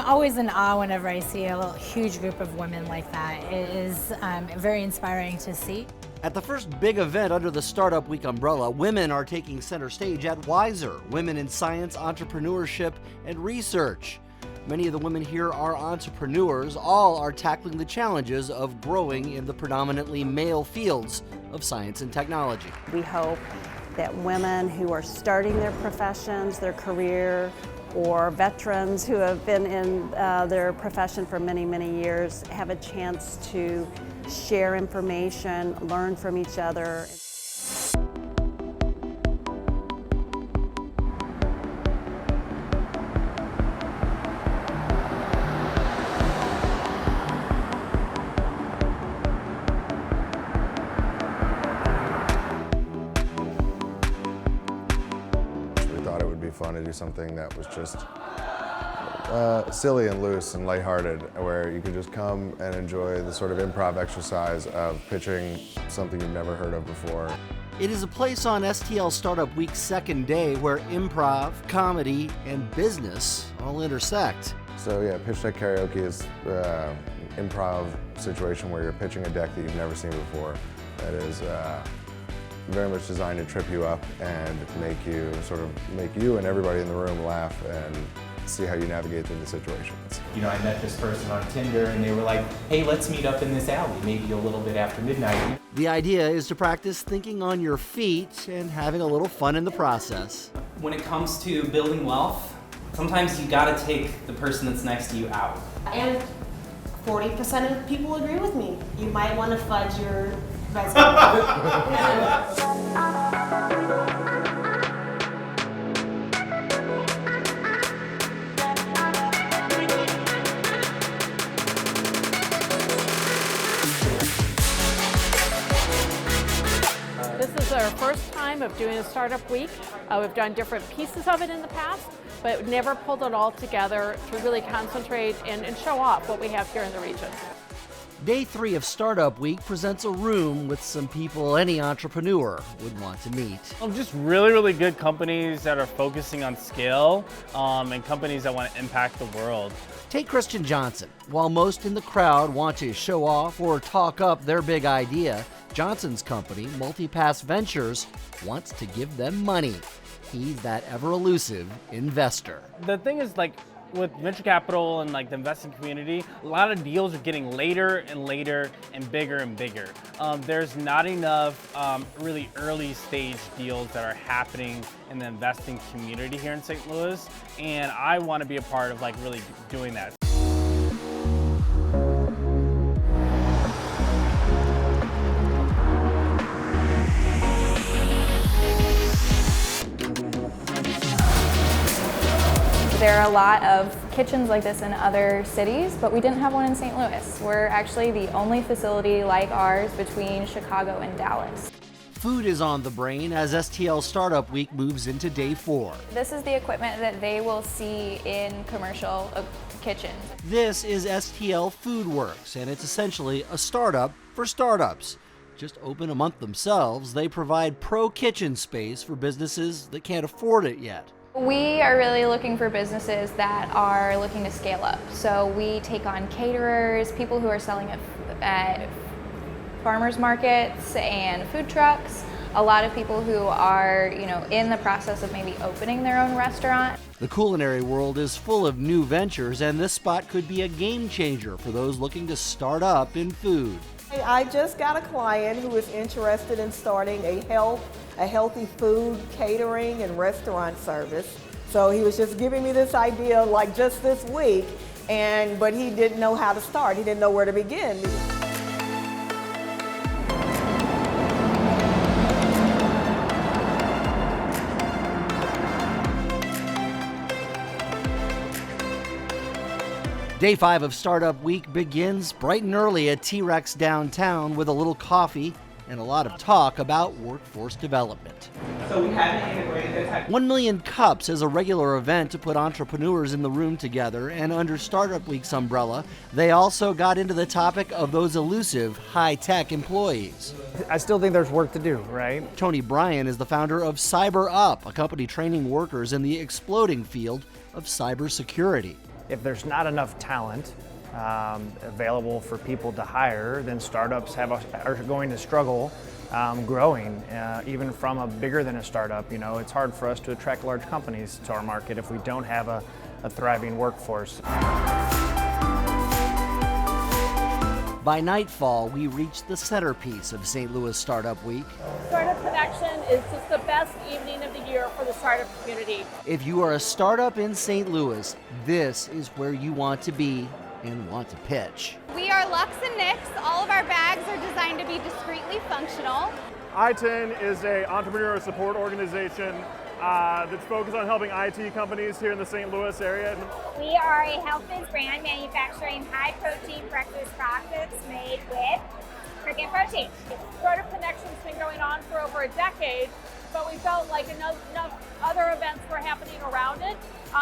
always in awe whenever I see a huge group of women like that. It is very inspiring to see. At the first big event under the Startup Week umbrella, women are taking center stage at Wiser, Women in Science, Entrepreneurship, and Research. Many of the women here are entrepreneurs. All are tackling the challenges of growing in the predominantly male fields of science and technology. We hope that women who are starting their professions, their career, or veterans who have been in their profession for many, many years have a chance to share information, learn from each other. Fun to do something that was just silly and loose and lighthearted, where you could just come and enjoy the sort of improv exercise of pitching something you've never heard of before. It is a place on STL Startup Week's second day where improv, comedy, and business all intersect. So yeah, Pitch Deck Karaoke is an improv situation where you're pitching a deck that you've never seen before. That is very much designed to trip you up and make you and everybody in the room laugh and see how you navigate through the situations. You know, I met this person on Tinder and they were like, hey, let's meet up in this alley, maybe a little bit after midnight. The idea is to practice thinking on your feet and having a little fun in the process. When it comes to building wealth, sometimes you gotta take the person that's next to you out. And 40% of people agree with me. You might want to fudge your resume. This is our first time of doing a Startup Week. We've done different pieces of it in the past, but never pulled it all together to really concentrate and show off what we have here in the region. Day 3 of Startup Week presents a room with some people any entrepreneur would want to meet. Just really good companies that are focusing on scale and companies that want to impact the world. Take Christian Johnson. While most in the crowd want to show off or talk up their big idea, Johnson's company, Multipass Ventures, wants to give them money. He's that ever-elusive investor. The thing is, like, with venture capital and like the investing community, a lot of deals are getting later and later and bigger. There's not enough really early stage deals that are happening in the investing community here in St. Louis, and I want to be a part of like really doing that. There are a lot of kitchens like this in other cities, but we didn't have one in St. Louis. We're actually the only facility like ours between Chicago and Dallas. Food is on the brain as STL Startup Week moves into day 4. This is the equipment that they will see in commercial kitchens. This is STL Foodworks, and it's essentially a startup for startups. Just open a month themselves, they provide pro kitchen space for businesses that can't afford it yet. We are really looking for businesses that are looking to scale up. So we take on caterers, people who are selling at farmers markets and food trucks, a lot of people who are, in the process of maybe opening their own restaurant. The culinary world is full of new ventures, and this spot could be a game changer for those looking to start up in food. I just got a client who is interested in starting a healthy food catering and restaurant service. So he was just giving me this idea like just this week, but he didn't know how to start. He didn't know where to begin. Day 5 of Startup Week begins bright and early at T-Rex downtown with a little coffee and a lot of talk about workforce development. So we haven't integrated that. 1 Million Cups is a regular event to put entrepreneurs in the room together, and under Startup Week's umbrella, they also got into the topic of those elusive high-tech employees. I still think there's work to do, right? Tony Bryan is the founder of Cyber Up, a company training workers in the exploding field of cybersecurity. If there's not enough talent available for people to hire, then startups are going to struggle growing, even from a bigger than a startup. You know, it's hard for us to attract large companies to our market if we don't have a thriving workforce. By nightfall, we reached the centerpiece of St. Louis Startup Week. Startup Connection is just the best evening of the year for the startup community. If you are a startup in St. Louis, this is where you want to be and want to pitch. We are Lux and Nix. All of our bags are designed to be discreetly functional. I-10 is an entrepreneur support organization that's focused on helping IT companies here in the St. Louis area. We are a health foods brand manufacturing high-protein breakfast products made with cricket protein. Startup Connection's been going on for over a decade, but we felt like enough other events were happening around it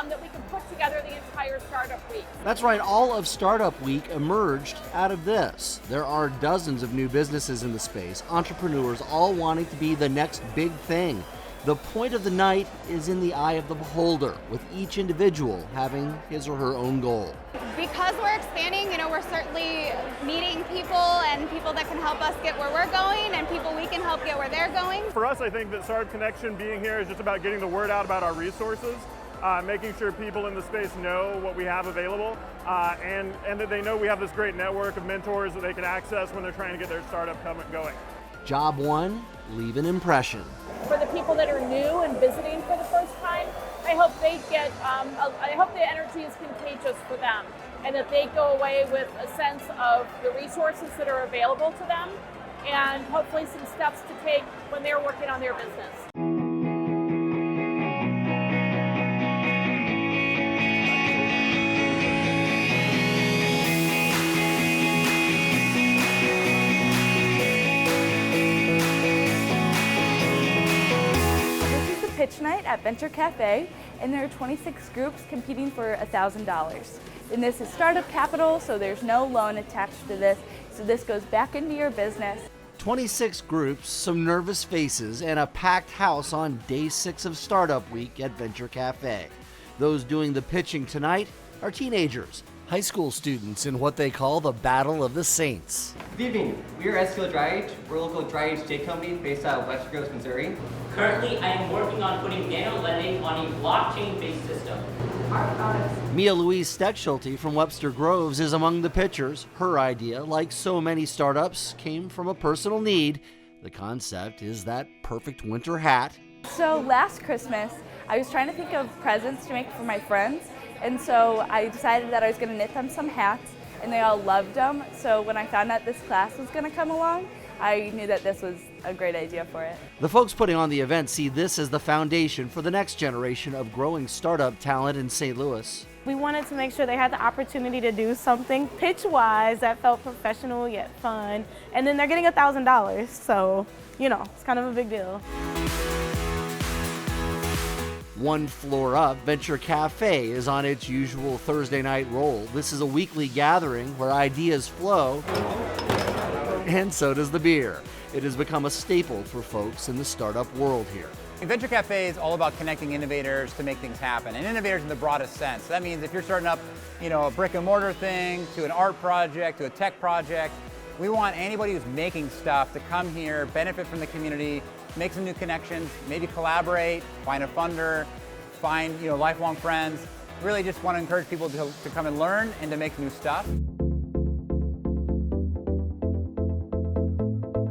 that we could put together the entire Startup Week. That's right, all of Startup Week emerged out of this. There are dozens of new businesses in the space, entrepreneurs all wanting to be the next big thing. The point of the night is in the eye of the beholder, with each individual having his or her own goal. Because we're expanding, you know, we're certainly meeting people and people that can help us get where we're going and people we can help get where they're going. For us, I think that Startup Connection being here is just about getting the word out about our resources, making sure people in the space know what we have available, and that they know we have this great network of mentors that they can access when they're trying to get their startup going. Job one, leave an impression. For the people that are new and visiting for the first time, I hope they get, I hope the energy is contagious for them and that they go away with a sense of the resources that are available to them and hopefully some steps to take when they're working on their business. Pitch night at Venture Cafe, and there are 26 groups competing for $1,000. And this is startup capital, so there's no loan attached to this, so this goes back into your business. 26 groups, some nervous faces, and a packed house on day 6 of Startup Week at Venture Cafe. Those doing the pitching tonight are teenagers, high school students in what they call the Battle of the Saints. Good evening. We are STL Startup. We're a local dry age day company based out of West Groves, Missouri. Currently, I am working on putting nano lending on a blockchain-based system. Mia Louise Steckschulte from Webster Groves is among the pitchers. Her idea, like so many startups, came from a personal need. The concept is that perfect winter hat. So last Christmas, I was trying to think of presents to make for my friends, and so I decided that I was going to knit them some hats, and they all loved them. So when I found out this class was going to come along, I knew that this was a great idea for it. The folks putting on the event see this as the foundation for the next generation of growing startup talent in St. Louis. We wanted to make sure they had the opportunity to do something pitch-wise that felt professional yet fun, and then they're getting $1,000, so, you know, it's kind of a big deal. One floor up, Venture Cafe is on its usual Thursday night roll. This is a weekly gathering where ideas flow, and so does the beer. It has become a staple for folks in the startup world here. Venture Cafe is all about connecting innovators to make things happen, and innovators in the broadest sense. That means if you're starting up, you know, a brick and mortar thing, to an art project, to a tech project, we want anybody who's making stuff to come here, benefit from the community, make some new connections, maybe collaborate, find a funder, find, you know, lifelong friends. Really just want to encourage people to come and learn and to make new stuff.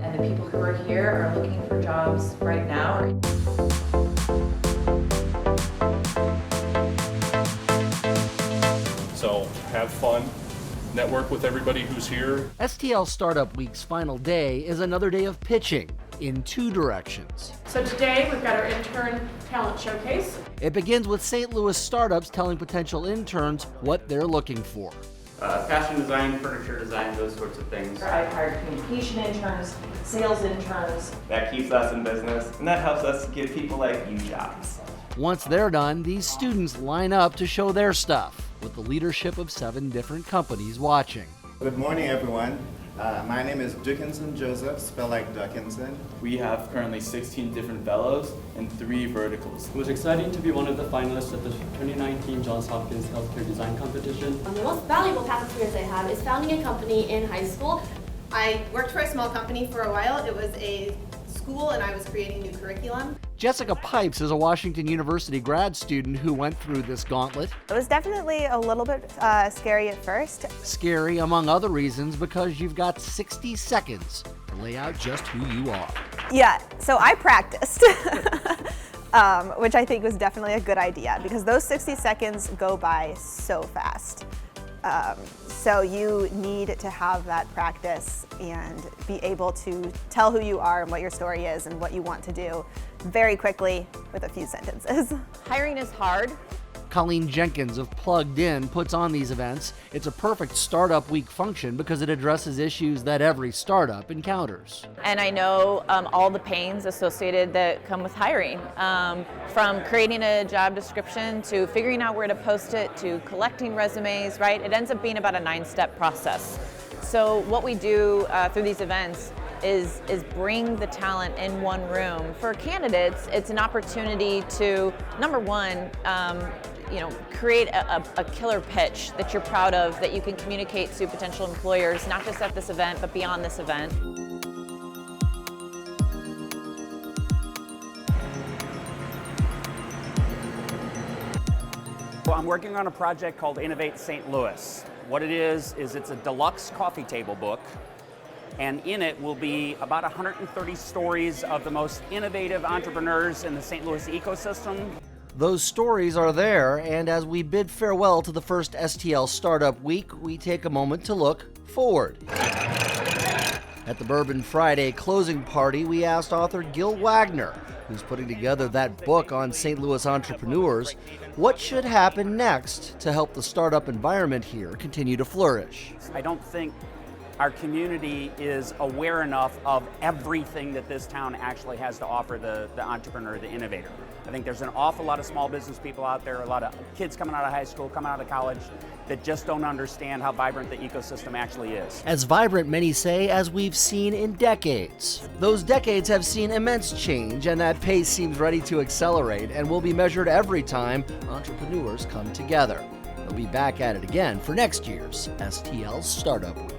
And the people who are here are looking for jobs right now. So have fun, network with everybody who's here. STL Startup Week's final day is another day of pitching in 2 directions. So today we've got our intern talent showcase. It begins with St. Louis startups telling potential interns what they're looking for. Fashion design, furniture design, those sorts of things. I've hired communication interns, sales interns. That keeps us in business, and that helps us give people like you jobs. Once they're done, these students line up to show their stuff, with the leadership of 7 different companies watching. Good morning, everyone. My name is Dickinson Joseph, spelled like Duckinson. We have currently 16 different fellows and 3 verticals. It was exciting to be one of the finalists at the 2019 Johns Hopkins Healthcare Design Competition. The most valuable past experience I had is founding a company in high school. I worked for a small company for a while. It was a school and I was creating new curriculum. Jessica Pipes is a Washington University grad student who went through this gauntlet. It was definitely a little bit scary at first. Scary, among other reasons, because you've got 60 seconds to lay out just who you are. Yeah, so I practiced, which I think was definitely a good idea because those 60 seconds go by so fast. So you need to have that practice and be able to tell who you are and what your story is and what you want to do very quickly with a few sentences. Hiring is hard. Colleen Jenkins of Plugged In puts on these events. It's a perfect startup week function because it addresses issues that every startup encounters. And I know all the pains associated that come with hiring, from creating a job description to figuring out where to post it to collecting resumes, right? It ends up being about a 9-step process. So what we do through these events is bring the talent in one room. For candidates, it's an opportunity to, number one, create a killer pitch that you're proud of, that you can communicate to potential employers, not just at this event, but beyond this event. Well, I'm working on a project called Innovate St. Louis. What it is it's a deluxe coffee table book, and in it will be about 130 stories of the most innovative entrepreneurs in the St. Louis ecosystem. Those stories are there, and as we bid farewell to the first STL Startup Week, we take a moment to look forward. At the Bourbon Friday closing party, we asked author Gil Wagner, who's putting together that book on St. Louis entrepreneurs, what should happen next to help the startup environment here continue to flourish. I don't think our community is aware enough of everything that this town actually has to offer the entrepreneur, the innovator. I think there's an awful lot of small business people out there, a lot of kids coming out of high school, coming out of college, that just don't understand how vibrant the ecosystem actually is. As vibrant, many say, as we've seen in decades. Those decades have seen immense change, and that pace seems ready to accelerate and will be measured every time entrepreneurs come together. We'll be back at it again for next year's STL Startup Week.